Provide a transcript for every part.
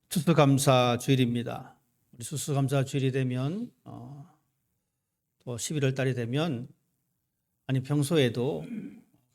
추수감사 주일입니다. 우리 추수감사 주일이 되면 또 11월 달이 되면 평소에도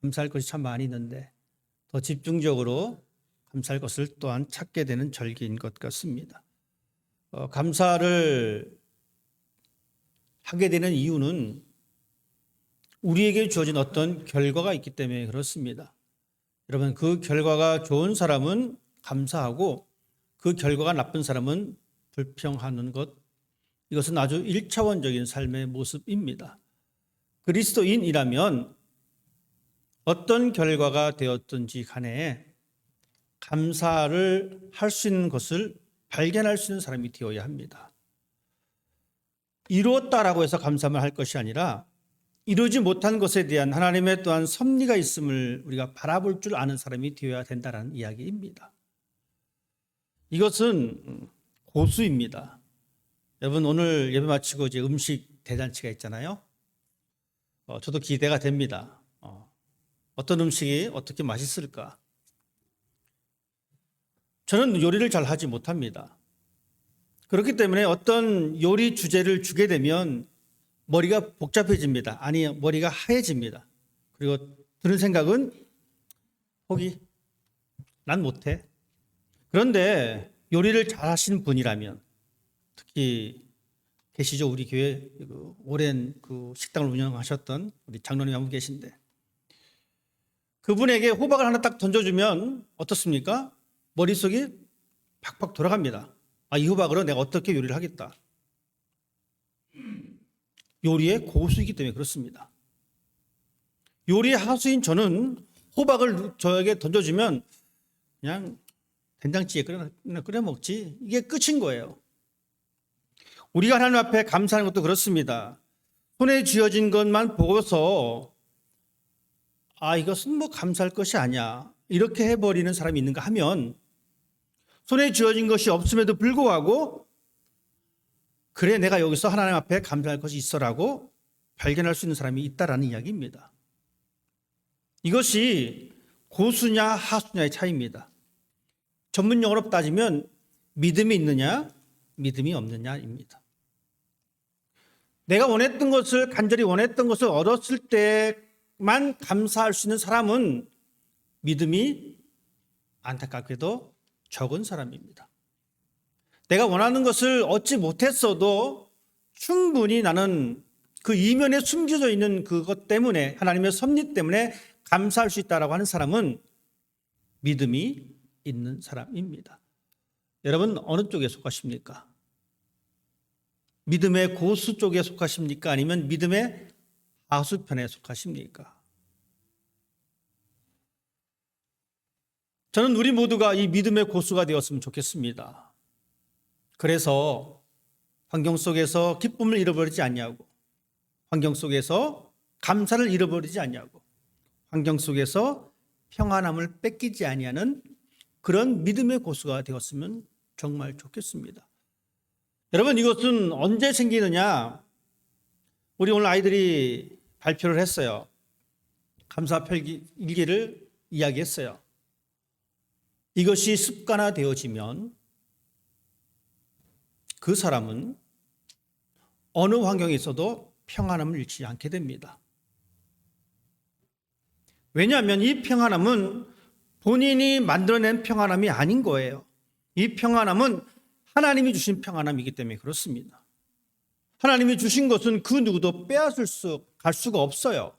감사할 것이 참 많이 있는데 더 집중적으로 감사할 것을 또한 찾게 되는 절기인 것 같습니다. 감사를 하게 되는 이유는 우리에게 주어진 어떤 결과가 있기 때문에 그렇습니다. 여러분, 그 결과가 좋은 사람은 감사하고 그 결과가 나쁜 사람은 불평하는 것, 이것은 아주 1차원적인 삶의 모습입니다. 그리스도인이라면 어떤 결과가 되었든지 간에 감사를 할 수 있는 것을 발견할 수 있는 사람이 되어야 합니다. 이루었다라고 해서 감사만 할 것이 아니라 이루지 못한 것에 대한 하나님의 또한 섭리가 있음을 우리가 바라볼 줄 아는 사람이 되어야 된다는 이야기입니다. 이것은 고수입니다. 여러분, 오늘 예배 마치고 이제 음식 대잔치가 있잖아요. 저도 기대가 됩니다. 어떤 음식이 어떻게 맛있을까? 저는 요리를 잘 하지 못합니다. 그렇기 때문에 어떤 요리 주제를 주게 되면 머리가 복잡해집니다. 아니, 머리가 하얘집니다. 그리고 드는 생각은 포기. 난 못해. 그런데 요리를 잘 하시는 분이라면, 특히 계시죠? 우리 교회 오랜 그 식당을 운영하셨던 우리 장로님 한 분 계신데, 그분에게 호박을 하나 딱 던져주면 어떻습니까? 머릿속이 팍팍 돌아갑니다. 이 호박으로 내가 어떻게 요리를 하겠다. 요리의 고수이기 때문에 그렇습니다. 요리의 하수인 저는 호박을 저에게 던져주면 그냥 된장찌개 끓여 먹지, 이게 끝인 거예요. 우리가 하나님 앞에 감사하는 것도 그렇습니다. 손에 쥐어진 것만 보고서 이것은 뭐 감사할 것이 아니야, 이렇게 해버리는 사람이 있는가 하면, 손에 쥐어진 것이 없음에도 불구하고 그래, 내가 여기서 하나님 앞에 감사할 것이 있어라고 발견할 수 있는 사람이 있다라는 이야기입니다. 이것이 고수냐 하수냐의 차이입니다. 전문 용어로 따지면 믿음이 있느냐 믿음이 없느냐입니다. 내가 원했던 것을, 간절히 원했던 것을 얻었을 때만 감사할 수 있는 사람은 믿음이 안타깝게도 적은 사람입니다. 내가 원하는 것을 얻지 못했어도 충분히 나는 그 이면에 숨겨져 있는 그것 때문에, 하나님의 섭리 때문에 감사할 수 있다라고 하는 사람은 믿음이 있는 사람입니다. 여러분, 어느 쪽에 속하십니까? 믿음의 고수 쪽에 속하십니까? 아니면 믿음의 하수편에 속하십니까? 저는 우리 모두가 이 믿음의 고수가 되었으면 좋겠습니다. 그래서 환경 속에서 기쁨을 잃어버리지 않냐고, 환경 속에서 감사를 잃어버리지 않냐고, 환경 속에서 평안함을 뺏기지 아니하는 그런 믿음의 고수가 되었으면 정말 좋겠습니다. 여러분, 이것은 언제 생기느냐? 우리 오늘 아이들이 발표를 했어요. 감사 일기를 이야기했어요. 이것이 습관화되어지면 그 사람은 어느 환경에 있어도 평안함을 잃지 않게 됩니다. 왜냐하면 이 평안함은 본인이 만들어낸 평안함이 아닌 거예요. 이 평안함은 하나님이 주신 평안함이기 때문에 그렇습니다. 하나님이 주신 것은 그 누구도 빼앗을 갈 수가 없어요.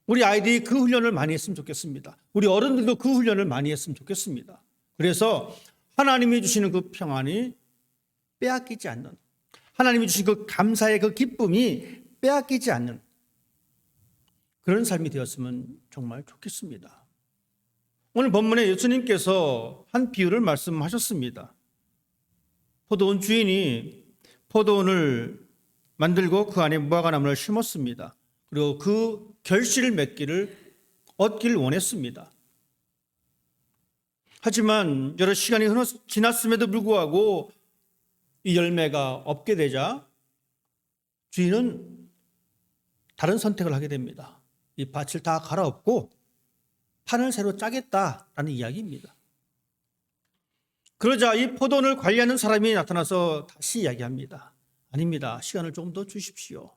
우리 아이들이 그 훈련을 많이 했으면 좋겠습니다. 우리 어른들도 그 훈련을 많이 했으면 좋겠습니다. 그래서 하나님이 주시는 그 평안이 빼앗기지 않는, 하나님이 주신 그 감사의 그 기쁨이 빼앗기지 않는 그런 삶이 되었으면 정말 좋겠습니다. 오늘 본문에 예수님께서 한 비유를 말씀하셨습니다. 포도원 주인이 포도원을 만들고 그 안에 무화과나무를 심었습니다. 그리고 그 결실을 얻기를 원했습니다. 하지만 여러 시간이 지났음에도 불구하고 이 열매가 없게 되자 주인은 다른 선택을 하게 됩니다. 이 밭을 다 갈아엎고 판을 새로 짜겠다라는 이야기입니다. 그러자 이 포도원을 관리하는 사람이 나타나서 다시 이야기합니다. 아닙니다. 시간을 조금 더 주십시오.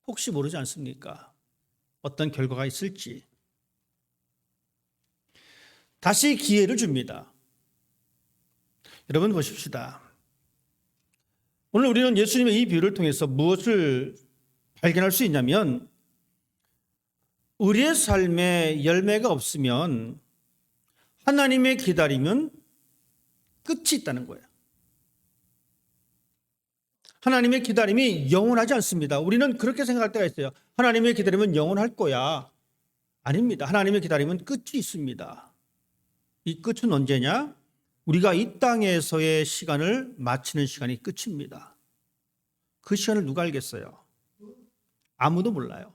혹시 모르지 않습니까? 어떤 결과가 있을지. 다시 기회를 줍니다. 여러분 보십시다. 오늘 우리는 예수님의 이 비유를 통해서 무엇을 발견할 수 있냐면 우리의 삶에 열매가 없으면 하나님의 기다림은 끝이 있다는 거예요. 하나님의 기다림이 영원하지 않습니다. 우리는 그렇게 생각할 때가 있어요. 하나님의 기다림은 영원할 거야. 아닙니다. 하나님의 기다림은 끝이 있습니다. 이 끝은 언제냐? 우리가 이 땅에서의 시간을 마치는 시간이 끝입니다. 그 시간을 누가 알겠어요? 아무도 몰라요.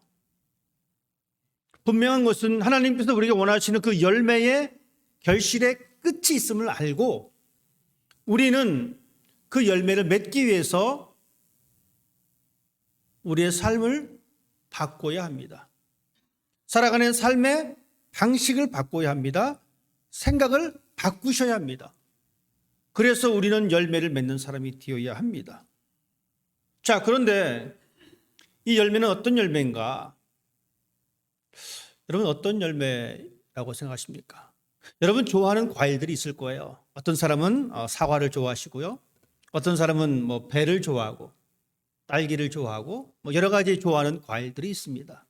분명한 것은 하나님께서 우리가 원하시는 그 열매의 결실의 끝이 있음을 알고 우리는 그 열매를 맺기 위해서 우리의 삶을 바꿔야 합니다. 살아가는 삶의 방식을 바꿔야 합니다. 생각을 바꾸셔야 합니다. 그래서 우리는 열매를 맺는 사람이 되어야 합니다. 자, 그런데 이 열매는 어떤 열매인가? 여러분 어떤 열매라고 생각하십니까? 여러분 좋아하는 과일들이 있을 거예요. 어떤 사람은 사과를 좋아하시고요. 어떤 사람은 배를 좋아하고 딸기를 좋아하고 여러 가지 좋아하는 과일들이 있습니다.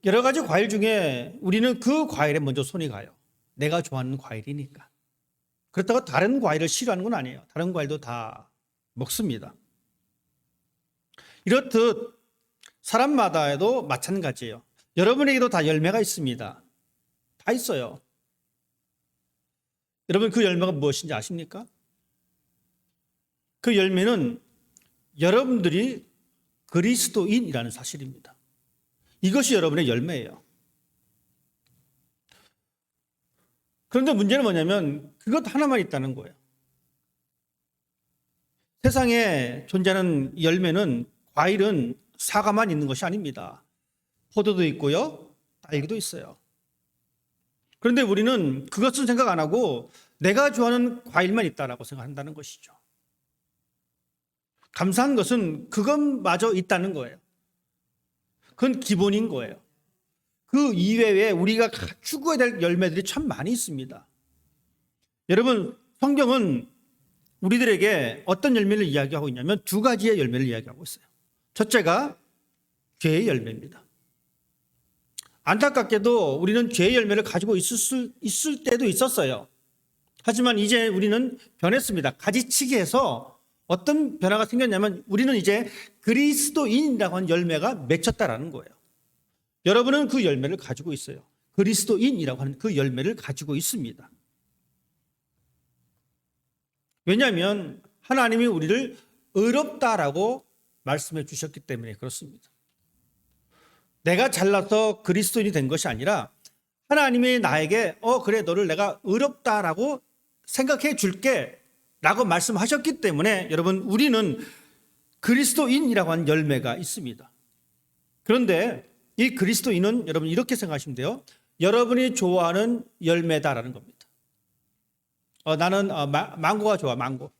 여러 가지 과일 중에 우리는 그 과일에 먼저 손이 가요. 내가 좋아하는 과일이니까. 그렇다고 다른 과일을 싫어하는 건 아니에요. 다른 과일도 다 먹습니다. 이렇듯 사람마다도 마찬가지예요. 여러분에게도 다 열매가 있습니다. 다 있어요. 여러분 그 열매가 무엇인지 아십니까? 그 열매는 여러분들이 그리스도인이라는 사실입니다. 이것이 여러분의 열매예요. 그런데 문제는 뭐냐면 그것 하나만 있다는 거예요. 세상에 존재하는 열매는 과일은 사과만 있는 것이 아닙니다. 포도도 있고요. 딸기도 있어요. 그런데 우리는 그것은 생각 안 하고 내가 좋아하는 과일만 있다라고 생각한다는 것이죠. 감사한 것은 그것마저 있다는 거예요. 그건 기본인 거예요. 그 이외에 우리가 추구해야 될 열매들이 참 많이 있습니다. 여러분, 성경은 우리들에게 어떤 열매를 이야기하고 있냐면 두 가지의 열매를 이야기하고 있어요. 첫째가 죄의 열매입니다. 안타깝게도 우리는 죄의 열매를 가지고 있을 때도 있었어요. 하지만 이제 우리는 변했습니다. 가지치기해서 어떤 변화가 생겼냐면 우리는 이제 그리스도인이라고 하는 열매가 맺혔다라는 거예요. 여러분은 그 열매를 가지고 있어요. 그리스도인이라고 하는 그 열매를 가지고 있습니다. 왜냐하면 하나님이 우리를 의롭다라고 말씀해 주셨기 때문에 그렇습니다. 내가 잘나서 그리스도인이 된 것이 아니라 하나님이 나에게 그래 너를 내가 의롭다라고 생각해 줄게 라고 말씀하셨기 때문에 여러분 우리는 그리스도인이라고 하는 열매가 있습니다. 그런데 이 그리스도인은 여러분 이렇게 생각하시면 돼요. 여러분이 좋아하는 열매다라는 겁니다. 나는 망고가 좋아, 망고.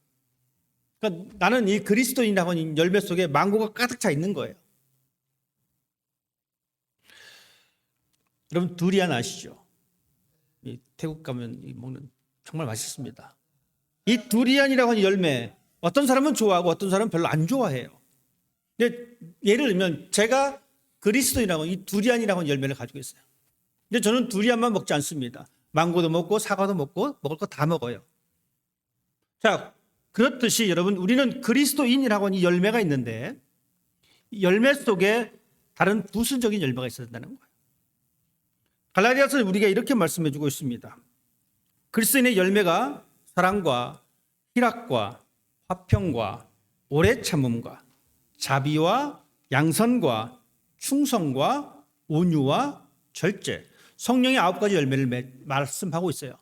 그러니까 나는 이 그리스도인이라고 하는 열매 속에 망고가 가득 차 있는 거예요. 여러분 두리안 아시죠? 태국 가면 먹는 정말 맛있습니다. 이 두리안이라고 하는 열매 어떤 사람은 좋아하고 어떤 사람은 별로 안 좋아해요. 근데 예를 들면 제가 그리스도인이라고 이 두리안이라고 하는 열매를 가지고 있어요. 근데 저는 두리안만 먹지 않습니다. 망고도 먹고 사과도 먹고 먹을 거 다 먹어요. 자, 그렇듯이 여러분 우리는 그리스도인이라고 하는 이 열매가 있는데 이 열매 속에 다른 부수적인 열매가 있어야 된다는 거예요. 갈라디아서는 우리가 이렇게 말씀해 주고 있습니다. 그리스도인의 열매가 사랑과 희락과 화평과 오래 참음과 자비와 양선과 충성과 온유와 절제, 성령의 9가지 열매를 말씀하고 있어요.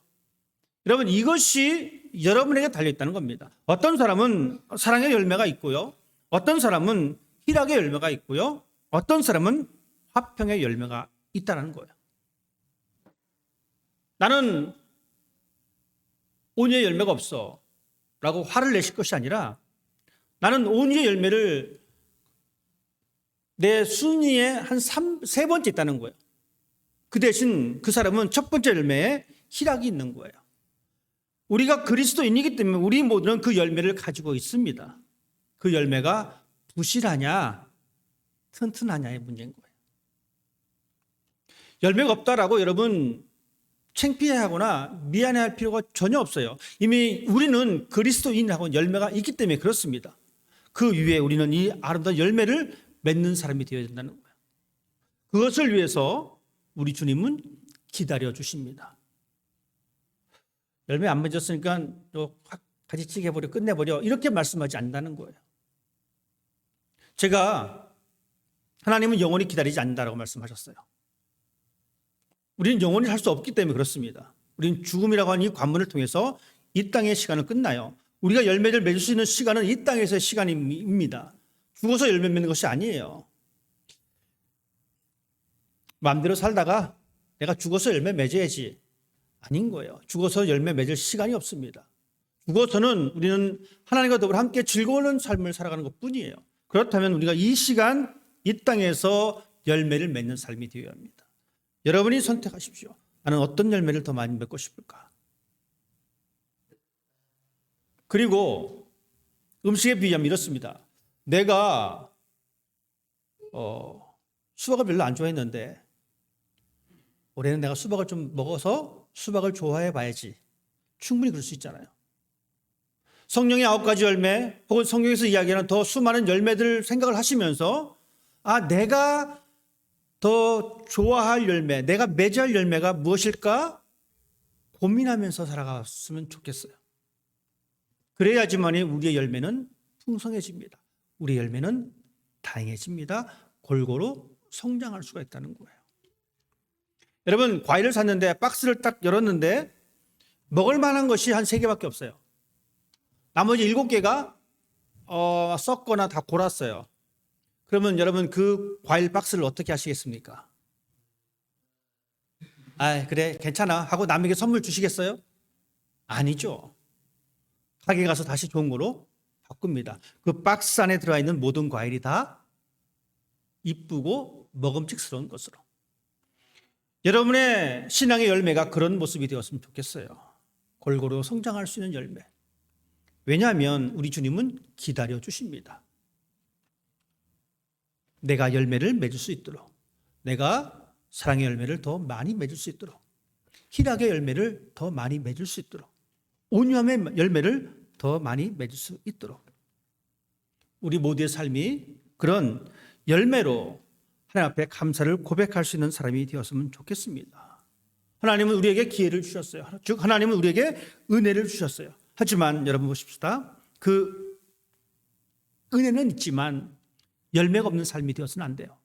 여러분 이것이 여러분에게 달려있다는 겁니다. 어떤 사람은 사랑의 열매가 있고요. 어떤 사람은 희락의 열매가 있고요. 어떤 사람은 화평의 열매가 있다는 거예요. 나는 온유의 열매가 없어 라고 화를 내실 것이 아니라 나는 온유의 열매를 내 순위에 한 세 번째 있다는 거예요. 그 대신 그 사람은 첫 번째 열매에 희락이 있는 거예요. 우리가 그리스도인이기 때문에 우리 모두는 그 열매를 가지고 있습니다. 그 열매가 부실하냐 튼튼하냐의 문제인 거예요. 열매가 없다라고 여러분 창피해하거나 미안해할 필요가 전혀 없어요. 이미 우리는 그리스도인하고 열매가 있기 때문에 그렇습니다. 그 위에 우리는 이 아름다운 열매를 맺는 사람이 되어야 된다는 거예요. 그것을 위해서 우리 주님은 기다려 주십니다. 열매 안 맺었으니까 가지치기 해버려 끝내버려 이렇게 말씀하지 않는다는 거예요. 제가 하나님은 영원히 기다리지 않는다라고 말씀하셨어요. 우리는 영원히 살 수 없기 때문에 그렇습니다. 우리는 죽음이라고 하는 이 관문을 통해서 이 땅의 시간은 끝나요. 우리가 열매를 맺을 수 있는 시간은 이 땅에서의 시간입니다. 죽어서 열매 맺는 것이 아니에요. 마음대로 살다가 내가 죽어서 열매 맺어야지 아닌 거예요. 죽어서 열매 맺을 시간이 없습니다. 죽어서는 우리는 하나님과 더불어 함께 즐거운 삶을 살아가는 것뿐이에요. 그렇다면 우리가 이 시간 이 땅에서 열매를 맺는 삶이 되어야 합니다. 여러분이 선택하십시오. 나는 어떤 열매를 더 많이 맺고 싶을까? 그리고 음식에 비유하면 이렇습니다. 내가 수박을 별로 안 좋아했는데 올해는 내가 수박을 좀 먹어서 수박을 좋아해 봐야지. 충분히 그럴 수 있잖아요. 성령의 9가지 열매 혹은 성경에서 이야기하는 더 수많은 열매들 생각을 하시면서 내가 더 좋아할 열매, 내가 맺어야 할 열매가 무엇일까 고민하면서 살아갔으면 좋겠어요. 그래야지만이 우리의 열매는 풍성해집니다. 우리의 열매는 다양해집니다. 골고루 성장할 수가 있다는 거예요. 여러분 과일을 샀는데 박스를 딱 열었는데 먹을 만한 것이 한 3개밖에 없어요. 나머지 7개가 썩거나 다 골았어요. 그러면 여러분 그 과일 박스를 어떻게 하시겠습니까? 그래 괜찮아 하고 남에게 선물 주시겠어요? 아니죠. 가게 가서 다시 좋은 거로 바꿉니다. 그 박스 안에 들어가 있는 모든 과일이 다 이쁘고 먹음직스러운 것으로. 여러분의 신앙의 열매가 그런 모습이 되었으면 좋겠어요. 골고루 성장할 수 있는 열매. 왜냐하면 우리 주님은 기다려 주십니다. 내가 열매를 맺을 수 있도록, 내가 사랑의 열매를 더 많이 맺을 수 있도록, 희락의 열매를 더 많이 맺을 수 있도록, 온유함의 열매를 더 많이 맺을 수 있도록 우리 모두의 삶이 그런 열매로 하나님 앞에 감사를 고백할 수 있는 사람이 되었으면 좋겠습니다. 하나님은 우리에게 기회를 주셨어요. 즉 하나님은 우리에게 은혜를 주셨어요. 하지만 여러분 보십시다. 그 은혜는 있지만 열매가 없는 삶이 되어서는 안 돼요.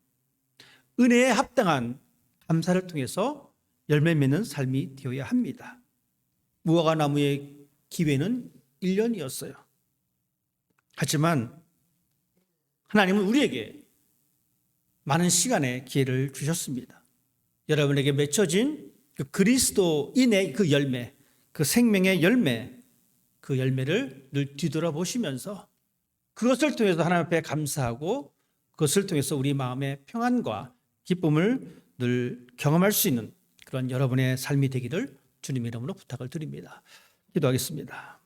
은혜에 합당한 감사를 통해서 열매 맺는 삶이 되어야 합니다. 무화과 나무의 기회는 1년이었어요. 하지만 하나님은 우리에게 많은 시간의 기회를 주셨습니다. 여러분에게 맺혀진 그 그리스도인의 그 열매, 그 생명의 열매, 그 열매를 늘 뒤돌아보시면서 그것을 통해서 하나님 앞에 감사하고 그것을 통해서 우리 마음의 평안과 기쁨을 늘 경험할 수 있는 그런 여러분의 삶이 되기를 주님의 이름으로 부탁을 드립니다. 기도하겠습니다.